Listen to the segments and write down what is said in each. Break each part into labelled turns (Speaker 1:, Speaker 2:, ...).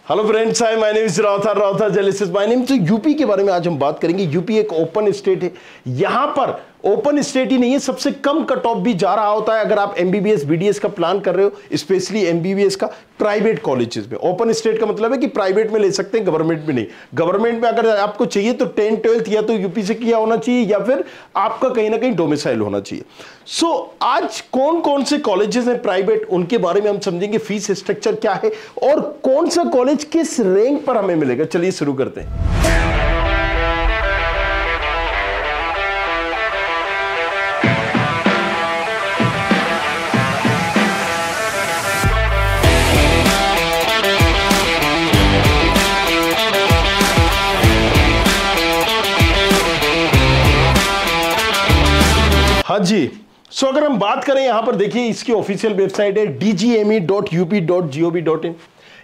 Speaker 1: Hello friends, hi, my name is राउथर जेलिसिस my name. तो यूपी के बारे में आज हम बात करेंगे। यूपी एक ओपन स्टेट है। यहां पर ओपन स्टेट ही नहीं है, सबसे कम कट ऑफ भी जा रहा होता है अगर आप एमबीबीएस बीडीएस का प्लान कर रहे हो, स्पेशली एमबीबीएस का प्राइवेट कॉलेजेस में। ओपन स्टेट का मतलब है कि प्राइवेट में ले सकते हैं, गवर्नमेंट में नहीं। गवर्नमेंट में अगर आपको चाहिए तो 10th-12th या तो यूपी से किया होना चाहिए या फिर आपका कहीं ना कहीं डोमिसाइल होना चाहिए। सो आज कौन कौन से कॉलेजेस हैं प्राइवेट, उनके बारे में हम समझेंगे। फीस स्ट्रक्चर क्या है और कौन सा कॉलेज किस रैंक पर हमें मिलेगा। चलिए शुरू करते हैं। हाँ जी, सो अगर हम बात करें यहां पर देखिए, इसकी ऑफिशियल वेबसाइट है dgme.up.gov.in।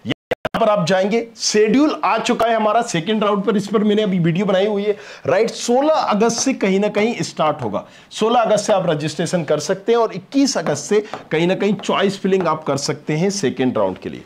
Speaker 1: यहां पर आप जाएंगे, शेड्यूल आ चुका है हमारा सेकंड राउंड पर। इस पर मैंने अभी वीडियो बनाई हुई है, राइट। 16 अगस्त से कहीं ना कहीं स्टार्ट होगा। 16 अगस्त से आप रजिस्ट्रेशन कर सकते हैं और 21 अगस्त से कहीं ना कहीं चॉइस फिलिंग आप कर सकते हैं सेकेंड राउंड के लिए।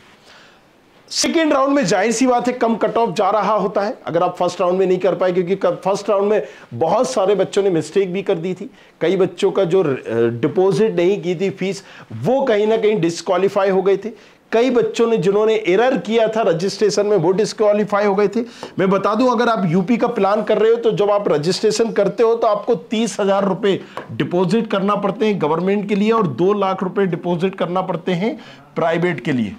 Speaker 1: सेकेंड राउंड में जाहिर सी बात है कम कट ऑफ जा रहा होता है अगर आप फर्स्ट राउंड में नहीं कर पाए, क्योंकि फर्स्ट राउंड में बहुत सारे बच्चों ने मिस्टेक भी कर दी थी। कई बच्चों का जो डिपॉजिट नहीं की थी फीस, वो कहीं ना कहीं डिस्क्वालीफाई हो गए थे। कई बच्चों ने जिन्होंने एरर किया था रजिस्ट्रेशन में, वो डिस्क्वालीफाई हो गए थे। मैं बता दूं, अगर आप यूपी का प्लान कर रहे हो तो जब आप रजिस्ट्रेशन करते हो तो आपको 30,000 रुपए डिपॉजिट करना पड़ते हैं गवर्नमेंट के लिए और 2 लाख रुपए डिपॉजिट करना पड़ते हैं प्राइवेट के लिए,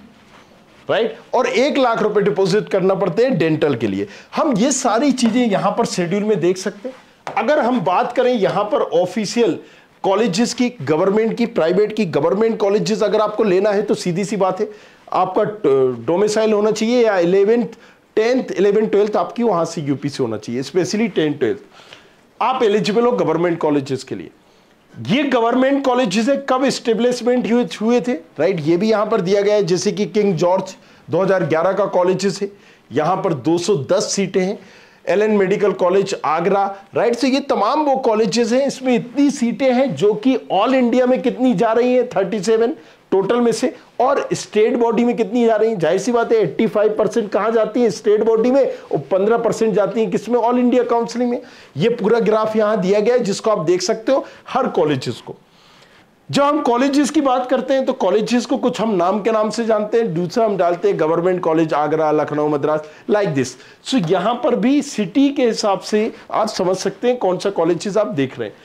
Speaker 1: राइट। और 1 लाख रुपए डिपॉजिट करना पड़ते हैं डेंटल के लिए। हम ये सारी चीजें यहां पर शेड्यूल में देख सकते हैं। अगर हम बात करें यहां पर ऑफिशियल कॉलेजेस की, गवर्नमेंट की, प्राइवेट की, गवर्नमेंट कॉलेजेस अगर आपको लेना है तो सीधी सी बात है, आपका डोमिसाइल होना चाहिए या 10th 11th 12th आपकी वहां से यूपी से होना चाहिए, स्पेशली 10th 12th आप एलिजिबल हो गवर्नमेंट कॉलेजेस के लिए। ये गवर्नमेंट कॉलेजेस है, कब एस्टेब्लिशमेंट हुए थे, राइट। ये भी यहां पर दिया गया है, जैसे कि किंग जॉर्ज 2011 का कॉलेजेस है, यहां पर 210 सीटें हैं। Allen medical college Agra, right. से ये तमाम वो कॉलेजेस हैं, इसमें इतनी सीटें हैं जो कि ऑल इंडिया में कितनी जा रही है 37 टोटल में से, और स्टेट बॉडी में कितनी जा रही है। जाहिर सी बात है 85% कहां जाती है स्टेट बॉडी में और 15% जाती है किसमें, ऑल इंडिया काउंसिलिंग में। ये पूरा ग्राफ यहां दिया गया है जिसको आप देख सकते हो हर कॉलेजेस को। जब हम कॉलेजेस की बात करते हैं तो कॉलेजेस को कुछ हम नाम के नाम से जानते हैं, दूसरा हम डालते हैं government college Agra, Lucknow, Madras, like this. So यहां पर भी सिटी के हिसाब से आप समझ सकते हैं कौन सा कॉलेजेस आप देख रहे हैं।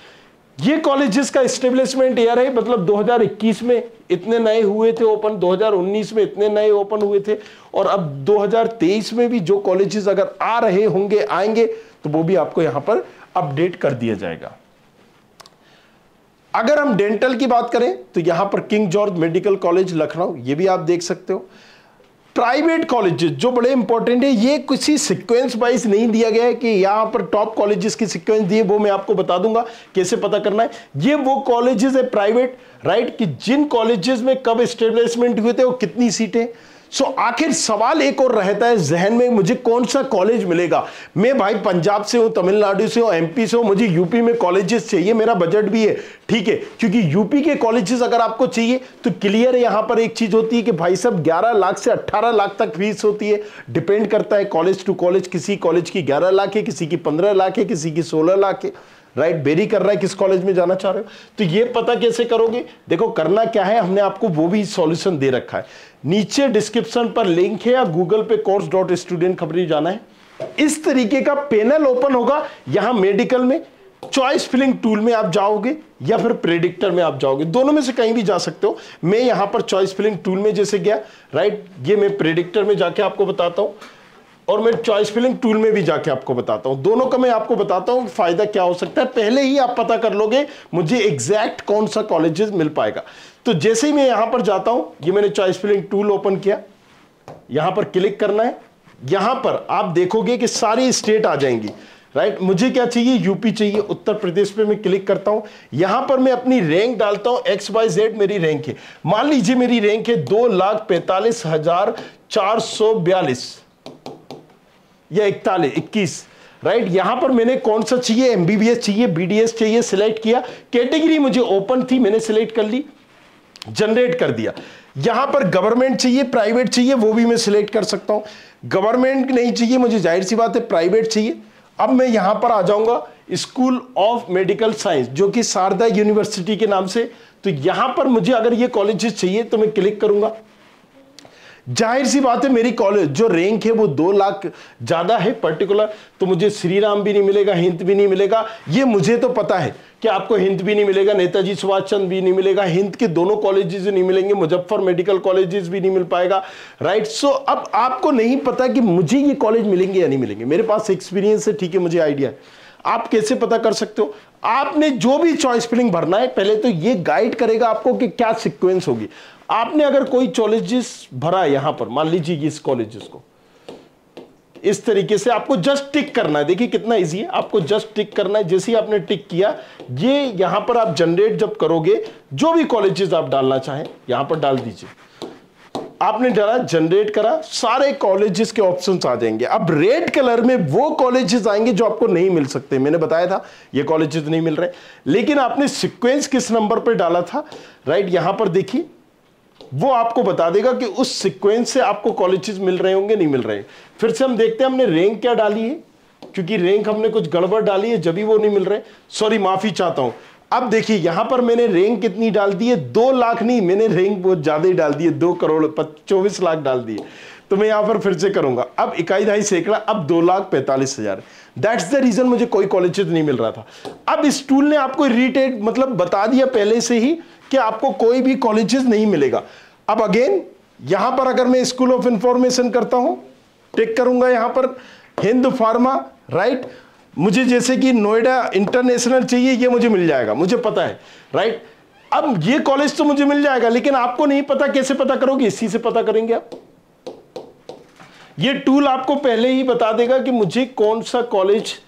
Speaker 1: ये कॉलेजेस का एस्टेब्लिशमेंट ईयर है, मतलब 2021 में इतने नए हुए थे ओपन, 2019 में इतने नए ओपन हुए थे, और अब 2023 में भी जो कॉलेजेस अगर आ रहे होंगे, आएंगे, तो वो भी आपको यहां पर अपडेट कर दिया जाएगा। अगर हम डेंटल की बात करें तो यहां पर king George medical college Lucknow, ये भी आप देख सकते हो। प्राइवेट कॉलेजेस जो बड़े इंपॉर्टेंट है, ये किसी सीक्वेंस वाइज नहीं दिया गया है कि यहां पर टॉप कॉलेजेस की सीक्वेंस दी है, वो मैं आपको बता दूंगा कैसे पता करना है। ये वो कॉलेजेस है प्राइवेट, राइट, कि जिन कॉलेजेस में कब एस्टेब्लिशमेंट हुए थे और कितनी सीटें। सो आखिर सवाल एक और रहता है जहन में, मुझे कौन सा कॉलेज मिलेगा। मैं भाई पंजाब से हूं, तमिलनाडु से हूं, एमपी से हूं, मुझे यूपी में कॉलेजेस चाहिए, मेरा बजट भी है, ठीक है। क्योंकि यूपी के कॉलेजेस अगर आपको चाहिए तो क्लियर है, यहां पर एक चीज होती है कि भाई साहब 11 लाख से 18 लाख तक फीस होती है। डिपेंड करता है कॉलेज टू कॉलेज, किसी कॉलेज की 11 लाख है, किसी की 15 लाख है, किसी की 16 लाख है, राइट। बेरी कर रहा है किस कॉलेज में जाना चाह रहे हो। तो ये पता कैसे करोगे, देखो करना क्या है, हमने आपको वो भी सॉल्यूशन दे रखा है। नीचे डिस्क्रिप्शन पर लिंक है या गूगल पे course.student खबरी जाना है। इस तरीके का पैनल ओपन होगा, यहां मेडिकल में चॉइस फिलिंग टूल में आप जाओगे या फिर प्रेडिक्टर में आप जाओगे, दोनों में से कहीं भी जा सकते हो। मैं यहां पर चॉइस फिलिंग टूल में जैसे गया, राइट, ये मैं प्रेडिक्टर में जाके आपको बताता हूं और मैं चॉइस फिलिंग टूल में भी जाके आपको बताता हूं। दोनों का मैं आपको बताता हूं फायदा क्या हो सकता है। पहले ही आप पता कर लोगे मुझे एग्जैक्ट कौन सा कॉलेजेस मिल पाएगा। तो जैसे ही मैं यहां पर जाता हूं, ये मैंने चॉइस फिलिंग टूल ओपन किया, यहां पर क्लिक करना है। यहां पर आप देखोगे कि सारी स्टेट आ जाएंगी, राइट। मुझे क्या चाहिए, यूपी चाहिए, उत्तर प्रदेश पे मैं क्लिक करता हूं। यहां पर मैं अपनी रैंक डालता हूं, XYZ मेरी रैंक है। मान लीजिए मेरी रैंक है 2,45,442 या 21, राइट। यहां पर मैंने कौन सा चाहिए, एमबीबीएस चाहिए, बीडीएस चाहिए, सिलेक्ट किया। कैटेगरी मुझे ओपन थी, मैंने सिलेक्ट कर ली, जनरेट कर दिया। यहां पर गवर्नमेंट चाहिए, प्राइवेट चाहिए, वो भी मैं सिलेक्ट कर सकता हूं। गवर्नमेंट नहीं चाहिए मुझे, जाहिर सी बात है प्राइवेट चाहिए। अब मैं यहां पर आ जाऊंगा स्कूल ऑफ मेडिकल साइंस, जो कि शारदा यूनिवर्सिटी के नाम से। तो यहां पर मुझे अगर ये कॉलेजेस चाहिए तो मैं क्लिक करूंगा। जाहिर सी बात है मेरी कॉलेज जो रैंक है वो 2 लाख ज्यादा है पर्टिकुलर, तो मुझे श्री राम भी नहीं मिलेगा, हिंद भी नहीं मिलेगा। ये मुझे तो पता है कि आपको हिंद भी नहीं मिलेगा, नेताजी सुभाष चंद्र भी नहीं मिलेगा, हिंद के दोनों कॉलेजेस नहीं मिलेंगे, मुजफ्फर मेडिकल कॉलेजेस भी नहीं मिल पाएगा, राइट। सो अब आपको नहीं पता कि मुझे ये कॉलेज मिलेंगे या नहीं मिलेंगे। मेरे पास एक्सपीरियंस है, ठीक है, मुझे आइडिया है। आप कैसे पता कर सकते हो? आपने जो भी चॉइस फिलिंग भरना है, पहले तो ये गाइड करेगा आपको कि क्या सीक्वेंस होगी। आपने अगर कोई कॉलेजेस भरा यहां पर, मान लीजिए इस कॉलेजेस को इस तरीके से आपको जस्ट टिक करना है। देखिए कितना इजी है, आपको जस्ट टिक करना है। जैसे ही आपने टिक किया, ये यहां पर आप जनरेट जब करोगे, जो भी कॉलेजेस आप डालना चाहें यहां पर डाल दीजिए। आपने डाला, जनरेट करा, सारे कॉलेजेस के ऑप्शंस आ जाएंगे। अब रेड कलर में वो कॉलेजेस आएंगे जो आपको नहीं मिल सकते। मैंने बताया था ये कॉलेजेस नहीं मिल रहे, लेकिन आपने सीक्वेंस किस नंबर पे डाला था, राइट। यहां पर देखिए वो आपको बता देगा कि उस सीक्वेंस से आपको कॉलेजेस मिल रहे होंगे, नहीं मिल रहे। फिर से हम देखते हैं हमने रैंक क्या डाली है, क्योंकि रैंक हमने कुछ गड़बड़ डाली है जब भी वो नहीं मिल रहे। सॉरी, माफी चाहता हूं। अब देखिए यहां पर मैंने रैंक कितनी डाल दी है, 2 लाख नहीं, मैंने रैंक बहुत ज्यादा ही डाल दी है, 2 करोड़ 24 लाख डाल दी है। तो मैं यहां पर फिर से करूंगा। अब इकाई दहाई सैकड़ा, अब 2,45,000। दैट्स द रीजन मुझे कोई कॉलेजेस नहीं मिल रहा था। अब इस टूल ने आपको इरिटेट मतलब बता दिया पहले से ही कि आपको कोई भी कॉलेजेस नहीं मिलेगा। अब अगेन यहां पर अगर मैं स्कूल ऑफ इंफॉर्मेशन करता हूं, टिक करूंगा यहां पर हिंद फार्मा, राइट। मुझे जैसे कि नोएडा इंटरनेशनल चाहिए, ये मुझे मिल जाएगा, मुझे पता है, राइट। अब ये कॉलेज तो मुझे मिल जाएगा, लेकिन आपको नहीं पता, कैसे पता करोगे? इसी से पता करेंगे आप। ये टूल आपको पहले ही बता देगा कि मुझे कौन सा कॉलेज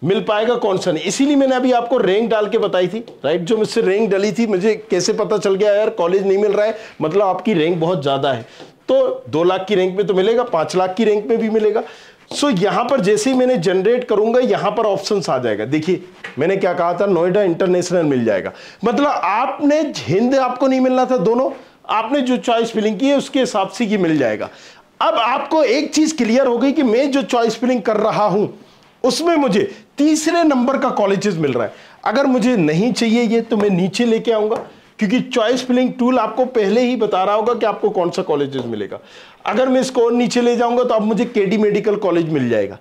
Speaker 1: मिल पाएगा, कौन सा नहीं। इसीलिए मैंने अभी आपको रैंक डाल के बताई थी, राइट। जो मुझसे रैंक डली थी, मुझे कैसे पता चल गया यार कॉलेज नहीं मिल रहा है, मतलब आपकी रैंक बहुत ज्यादा है। तो 2 लाख की रैंक में तो मिलेगा, 5 लाख की रैंक में भी मिलेगा। सो यहां पर जैसे ही मैंने जनरेट करूंगा, यहां पर ऑप्शंस आ जाएगा। देखिए मैंने क्या कहा था, नोएडा इंटरनेशनल मिल जाएगा। मतलब आपने हिंद आपको नहीं मिलना था, दोनों आपने जो चॉइस फिलिंग की है उसके हिसाब से ये मिल जाएगा। अब आपको एक चीज क्लियर हो गई कि मैं जो चॉइस फिलिंग कर रहा हूं उसमें मुझे तीसरे नंबर का कॉलेजेस मिल रहा है। अगर मुझे नहीं चाहिए ये, तो मैं नीचे लेके आऊंगा, क्योंकि चॉइस फिलिंग टूल आपको पहले ही बता रहा होगा कि आपको कौन सा कॉलेजेस मिलेगा। अगर मैं इसको और नीचे ले जाऊंगा तो अब मुझे केडी मेडिकल कॉलेज मिल जाएगा,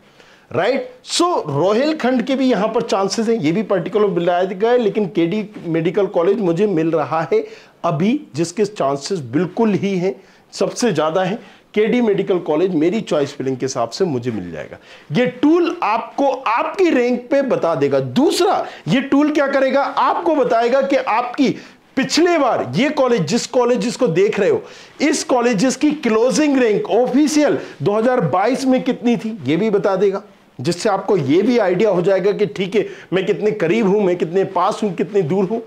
Speaker 1: राइट। सो रोहिलखंड के भी यहां पर चांसेस हैं, ये भी पर्टिकुलर मिलाया गया है, लेकिन केडी मेडिकल कॉलेज मुझे मिल रहा है अभी, जिसके चांसेस बिल्कुल ही हैं, सबसे ज्यादा है। केडी मेडिकल कॉलेज मेरी चॉइस फिलिंग के हिसाब से मुझे मिल जाएगा। ये टूल आपको आपकी रैंक पे बता देगा। दूसरा, ये टूल क्या करेगा, आपको बताएगा कि आपकी पिछले बार ये कॉलेज, जिस कॉलेजेस को देख रहे हो, इस कॉलेजेस की क्लोजिंग रैंक ऑफिशियल 2022 में कितनी थी, ये भी बता देगा, जिससे आपको ये भी आइडिया हो जाएगा कि ठीक है मैं कितने करीब हूं, मैं कितने पास हूं, कितने दूर हूं।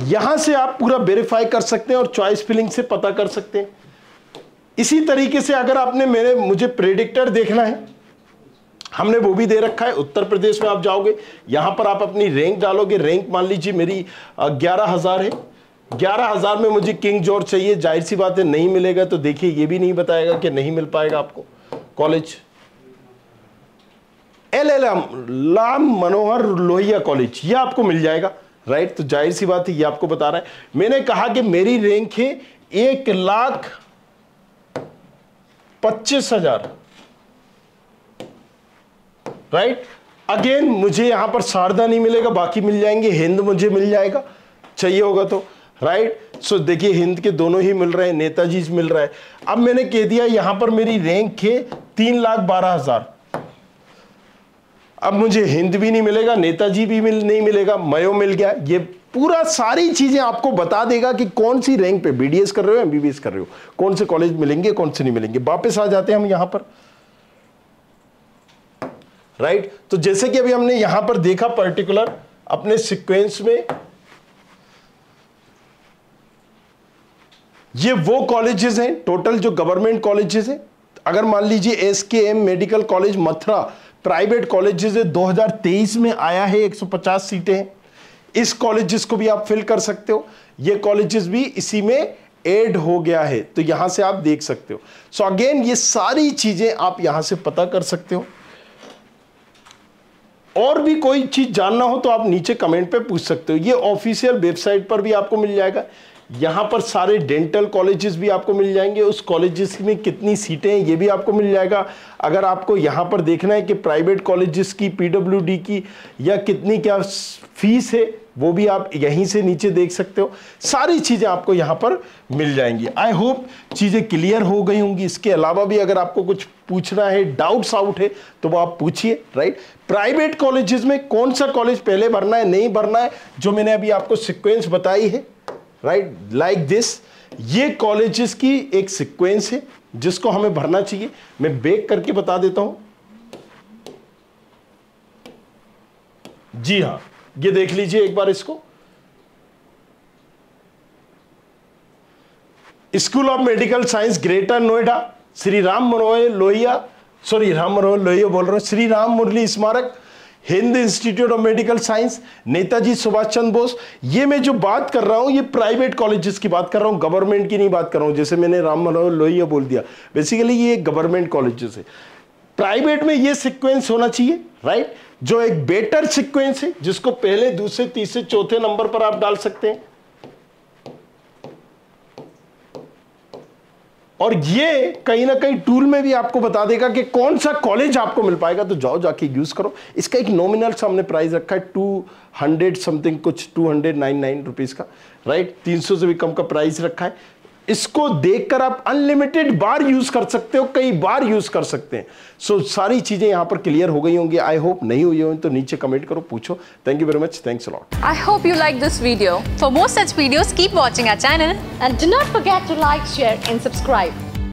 Speaker 1: यहां से आप पूरा वेरीफाई कर सकते हैं और चॉइस फिलिंग से पता कर सकते हैं। इसी तरीके से अगर आपने मुझे प्रेडिक्टर देखना है, हमने वो भी दे रखा है। उत्तर प्रदेश में आप जाओगे, यहां पर आप अपनी रैंक डालोगे। रैंक मान लीजिए मेरी 11,000 है, 11,000 में मुझे किंग जॉर्ज चाहिए। जाहिर सी बात है नहीं मिलेगा, तो देखिए ये भी नहीं बताएगा कि नहीं मिल पाएगा आपको college. LLM Ram Manohar Lohia college, ये आपको मिल जाएगा, राइट। तो जाहिर सी बात है ये आपको बता रहा है। मैंने कहा कि मेरी रैंक है 1,25,000, राइट। अगेन मुझे यहां पर शारदा नहीं मिलेगा, बाकी मिल जाएंगे। हिंद मुझे मिल जाएगा चाहिए होगा तो, राइट। सो देखिए हिंद के दोनों ही मिल रहे हैं, नेताजी मिल रहा है। अब मैंने कह दिया यहां पर मेरी रैंक है 3,12,000। अब मुझे हिंद भी नहीं मिलेगा, नेताजी भी नहीं मिलेगा, मयो मिल गया। ये पूरा सारी चीजें आपको बता देगा कि कौन सी रैंक पे BDS कर रहे हो, MBBS कर रहे हो, कौन से कॉलेज मिलेंगे, कौन से नहीं मिलेंगे। वापस आ जाते हैं हम यहां पर, राइट। तो जैसे कि अभी हमने यहां पर देखा पर्टिकुलर अपने सीक्वेंस में, ये वो कॉलेजेस हैं टोटल जो गवर्नमेंट कॉलेजेस हैं। अगर मान लीजिए SKM medical college Mathura private colleges है, 2023 में आया है, 150 सीटें हैं। इस कॉलेजेस को भी आप फिल कर सकते हो। ये कॉलेजेस भी इसी में ऐड हो गया है, तो यहां से आप देख सकते हो। सो अगेन ये सारी चीजें आप यहां से पता कर सकते हो। और भी कोई चीज जानना हो तो आप नीचे कमेंट पे पूछ सकते हो। ये ऑफिशियल वेबसाइट पर भी आपको मिल जाएगा। यहां पर सारे डेंटल कॉलेजेस भी आपको मिल जाएंगे, उस कॉलेजेस में कितनी सीटें हैं ये भी आपको मिल जाएगा। अगर आपको यहां पर देखना है कि प्राइवेट कॉलेजेस की, पीडब्ल्यूडी की या कितनी क्या फीस है, वो भी आप यहीं से नीचे देख सकते हो। सारी चीजें आपको यहां पर मिल जाएंगी। आई होप चीजें क्लियर हो गई होंगी। इसके अलावा भी अगर आपको कुछ पूछना है, डाउट्स आउट है, तो वो आप पूछिए, राइट। प्राइवेट कॉलेजेस में कौन सा कॉलेज पहले भरना है, नहीं भरना है, जो मैंने अभी आपको सीक्वेंस बताई है, राइट, लाइक दिस, ये कॉलेजेस की एक सीक्वेंस है जिसको हमें भरना चाहिए। मैं बैक करके बता देता हूं। जी हां, ये देख लीजिए एक बार इसको। School of medical science greater Noida, Shri Ram Manohar Lohia, Ram Manohar Lohia बोल रहा हूं, Shri Ram Murli Smarak, Hind institute of medical science, Netaji Subhash Chandra Bose. ये मैं जो बात कर रहा हूं ये प्राइवेट कॉलेजेस की बात कर रहा हूं, गवर्नमेंट की नहीं बात कर रहा हूं। जैसे मैंने राम मनोहर लोहिया बोल दिया, बेसिकली ये गवर्नमेंट कॉलेजेस है। प्राइवेट में ये सीक्वेंस होना चाहिए, राइट, जो एक बेटर सीक्वेंस है, जिसको पहले, दूसरे, तीसरे, चौथे नंबर पर आप डाल सकते हैं। और ये कहीं ना कहीं टूल में भी आपको बता देगा कि कौन सा कॉलेज आपको मिल पाएगा, तो जाओ जाके यूज करो। इसका एक नॉमिनल हमने प्राइस रखा है 200 समथिंग, कुछ 299 रुपीज का, राइट, 300 से भी कम का प्राइस रखा है। इसको देखकर आप अनलिमिटेड बार यूज कर सकते हो, कई बार यूज कर सकते हैं। सो सारी चीजें यहां पर क्लियर हो गई होंगी। आई होप नहीं हुई हो तो नीचे कमेंट करो, पूछो। Thank you very much, thanks a lot.
Speaker 2: I hope you like this video. For more such videos, keep watching our channel
Speaker 3: And do not forget to like, share and subscribe.